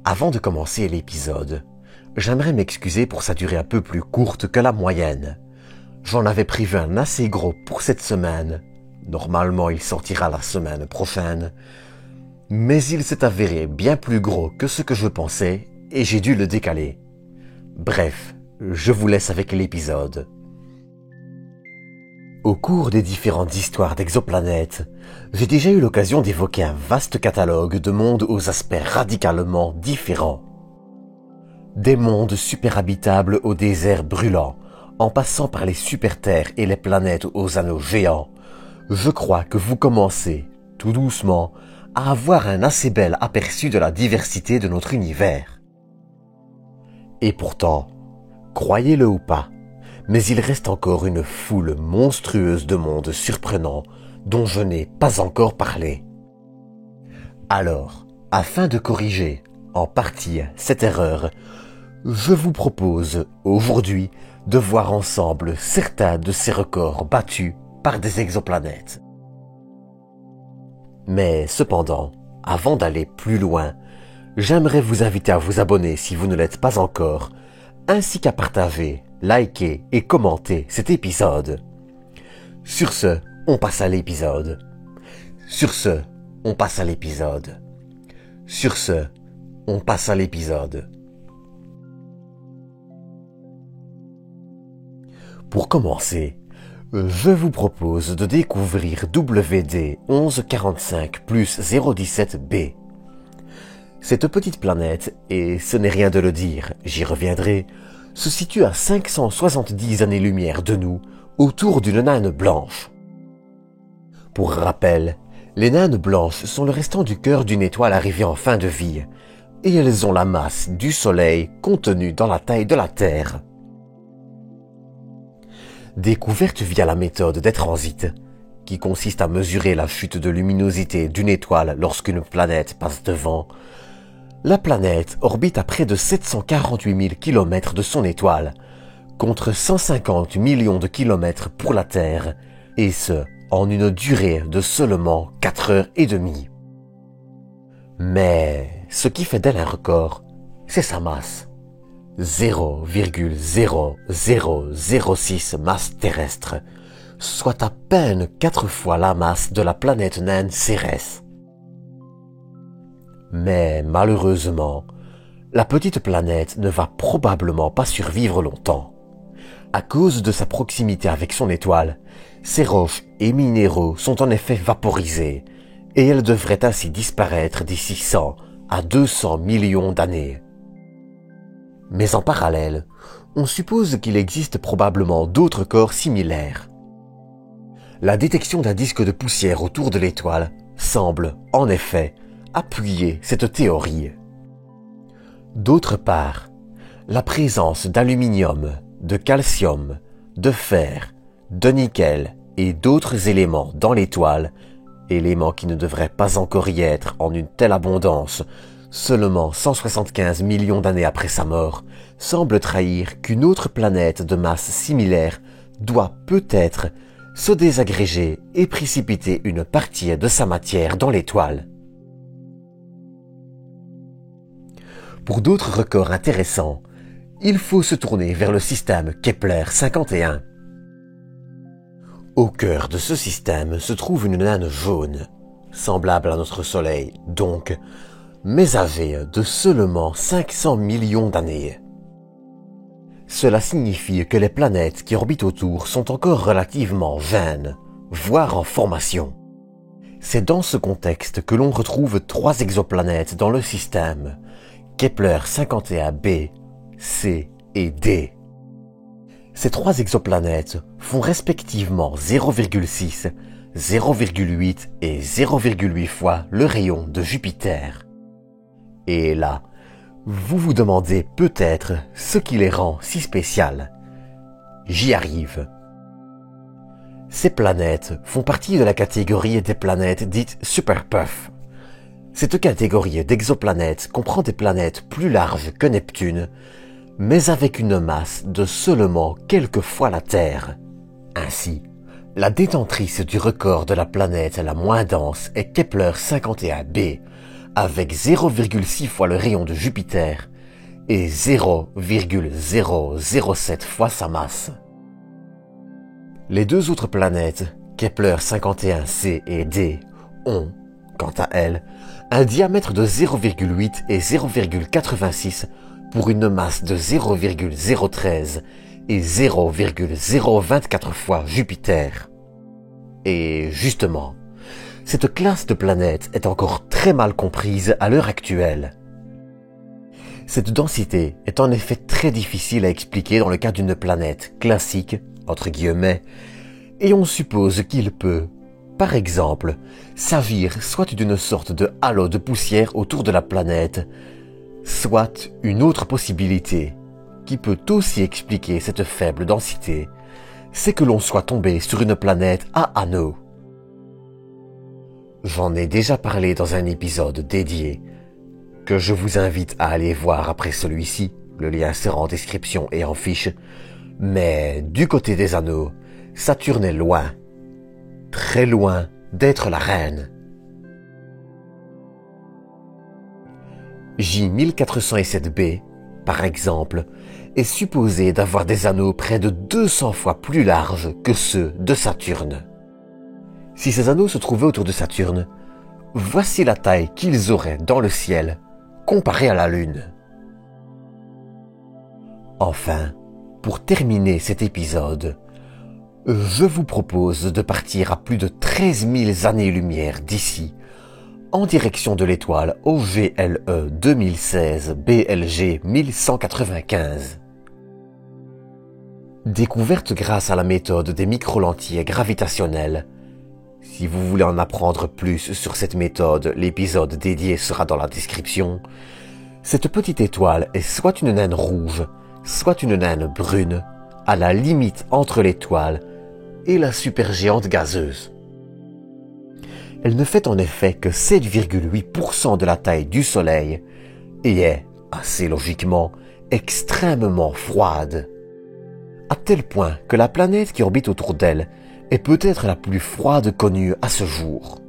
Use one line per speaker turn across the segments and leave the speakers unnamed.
Avant de commencer l'épisode, j'aimerais m'excuser pour sa durée un peu plus courte que la moyenne. J'en avais prévu un assez gros pour cette semaine. Normalement, il sortira la semaine prochaine. Mais il s'est avéré bien plus gros que ce que je pensais et j'ai dû le décaler. Bref, je vous laisse avec l'épisode. Au cours des différentes histoires d'exoplanètes, j'ai déjà eu l'occasion d'évoquer un vaste catalogue de mondes aux aspects radicalement différents. Des mondes superhabitables aux déserts brûlants, en passant par les super-terres et les planètes aux anneaux géants, je crois que vous commencez, tout doucement, à avoir un assez bel aperçu de la diversité de notre univers. Et pourtant, croyez-le ou pas, mais il reste encore une foule monstrueuse de mondes surprenants dont je n'ai pas encore parlé. Alors, afin de corriger, en partie, cette erreur, je vous propose, aujourd'hui, de voir ensemble certains de ces records battus par des exoplanètes. Mais cependant, avant d'aller plus loin, j'aimerais vous inviter à vous abonner si vous ne l'êtes pas encore, ainsi qu'à partager, liker et commenter cet épisode. Sur ce, on passe à l'épisode. Sur ce, on passe à l'épisode. Sur ce, on passe à l'épisode. Pour commencer, je vous propose de découvrir WD 1145 plus 017b. Cette petite planète, et ce n'est rien de le dire, j'y reviendrai, se situe à 570 années-lumière de nous, autour d'une naine blanche. Pour rappel, les naines blanches sont le restant du cœur d'une étoile arrivée en fin de vie, et elles ont la masse du Soleil contenue dans la taille de la Terre. Découverte via la méthode des transits, qui consiste à mesurer la chute de luminosité d'une étoile lorsqu'une planète passe devant, la planète orbite à près de 748 000 km de son étoile, contre 150 millions de kilomètres pour la Terre, et ce, en une durée de seulement 4 heures et demie. Mais ce qui fait d'elle un record, c'est sa masse. 0,0006 masse terrestre, soit à peine 4 fois la masse de la planète naine Cérès. Mais malheureusement, la petite planète ne va probablement pas survivre longtemps. À cause de sa proximité avec son étoile, ses roches et minéraux sont en effet vaporisés et elle devrait ainsi disparaître d'ici 100 à 200 millions d'années. Mais en parallèle, on suppose qu'il existe probablement d'autres corps similaires. La détection d'un disque de poussière autour de l'étoile semble, en effet, appuyer cette théorie. D'autre part, la présence d'aluminium, de calcium, de fer, de nickel et d'autres éléments dans l'étoile, éléments qui ne devraient pas encore y être en une telle abondance, seulement 175 millions d'années après sa mort, semble trahir qu'une autre planète de masse similaire doit peut-être se désagréger et précipiter une partie de sa matière dans l'étoile. Pour d'autres records intéressants, il faut se tourner vers le système Kepler-51. Au cœur de ce système se trouve une naine jaune, semblable à notre Soleil donc, mais âgée de seulement 500 millions d'années. Cela signifie que les planètes qui orbitent autour sont encore relativement jeunes, voire en formation. C'est dans ce contexte que l'on retrouve 3 exoplanètes dans le système, Kepler 51b, C et D. Ces 3 exoplanètes font respectivement 0,6, 0,8 et 0,8 fois le rayon de Jupiter. Et là, vous vous demandez peut-être ce qui les rend si spéciales. J'y arrive. Ces planètes font partie de la catégorie des planètes dites super-puff. Cette catégorie d'exoplanètes comprend des planètes plus larges que Neptune, mais avec une masse de seulement quelques fois la Terre. Ainsi, la détentrice du record de la planète la moins dense est Kepler 51b, avec 0,6 fois le rayon de Jupiter et 0,007 fois sa masse. Les deux autres planètes, Kepler 51c et D, ont, quant à elles, un diamètre de 0,8 et 0,86 pour une masse de 0,013 et 0,024 fois Jupiter. Et justement, cette classe de planètes est encore très mal comprise à l'heure actuelle. Cette densité est en effet très difficile à expliquer dans le cas d'une planète classique, entre guillemets, et on suppose qu'il peut, par exemple, s'agir soit d'une sorte de halo de poussière autour de la planète, soit une autre possibilité, qui peut aussi expliquer cette faible densité, c'est que l'on soit tombé sur une planète à anneaux. J'en ai déjà parlé dans un épisode dédié, que je vous invite à aller voir après celui-ci, le lien sera en description et en fiche, mais du côté des anneaux, Saturne est loin, très loin d'être la reine. J1407b, par exemple, est supposé d'avoir des anneaux près de 200 fois plus larges que ceux de Saturne. Si ces anneaux se trouvaient autour de Saturne, voici la taille qu'ils auraient dans le ciel comparée à la Lune. Enfin, pour terminer cet épisode, je vous propose de partir à plus de 13 000 années-lumière d'ici, en direction de l'étoile OGLE 2016 BLG 1195. Découverte grâce à la méthode des microlentilles gravitationnelles. Si vous voulez en apprendre plus sur cette méthode, l'épisode dédié sera dans la description. Cette petite étoile est soit une naine rouge, soit une naine brune, à la limite entre l'étoile et la supergéante gazeuse. Elle ne fait en effet que 7,8% de la taille du Soleil et est, assez logiquement, extrêmement froide. À tel point que la planète qui orbite autour d'elle est peut-être la plus froide connue à ce jour.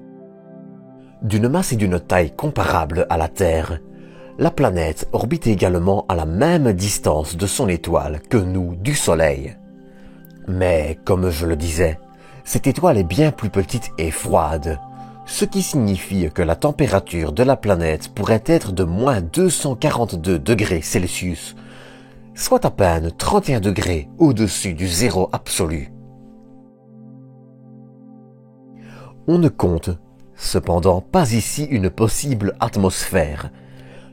D'une masse et d'une taille comparables à la Terre, la planète orbite également à la même distance de son étoile que nous du Soleil. Mais, comme je le disais, cette étoile est bien plus petite et froide, ce qui signifie que la température de la planète pourrait être de moins 242 degrés Celsius, soit à peine 31 degrés au-dessus du zéro absolu. On ne compte, cependant, pas ici une possible atmosphère,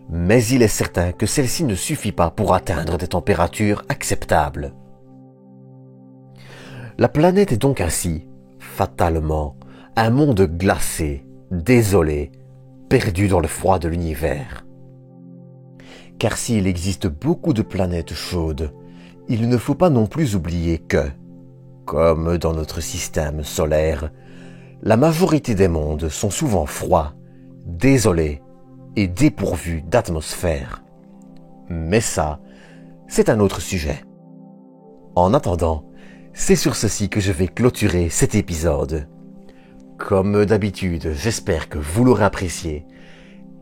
mais il est certain que celle-ci ne suffit pas pour atteindre des températures acceptables. La planète est donc ainsi, fatalement, un monde glacé, désolé, perdu dans le froid de l'univers. Car s'il existe beaucoup de planètes chaudes, il ne faut pas non plus oublier que, comme dans notre système solaire, la majorité des mondes sont souvent froids, désolés et dépourvus d'atmosphère. Mais ça, c'est un autre sujet. En attendant, c'est sur ceci que je vais clôturer cet épisode. Comme d'habitude, j'espère que vous l'aurez apprécié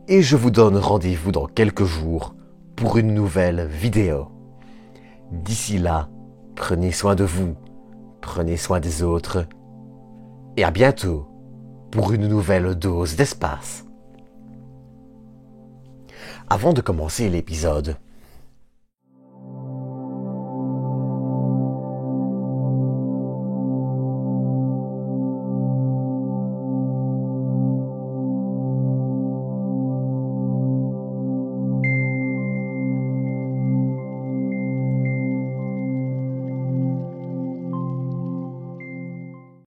et je vous donne rendez-vous dans quelques jours pour une nouvelle vidéo. D'ici là, prenez soin de vous, prenez soin des autres et à bientôt pour une nouvelle dose d'espace. Avant de commencer l'épisode,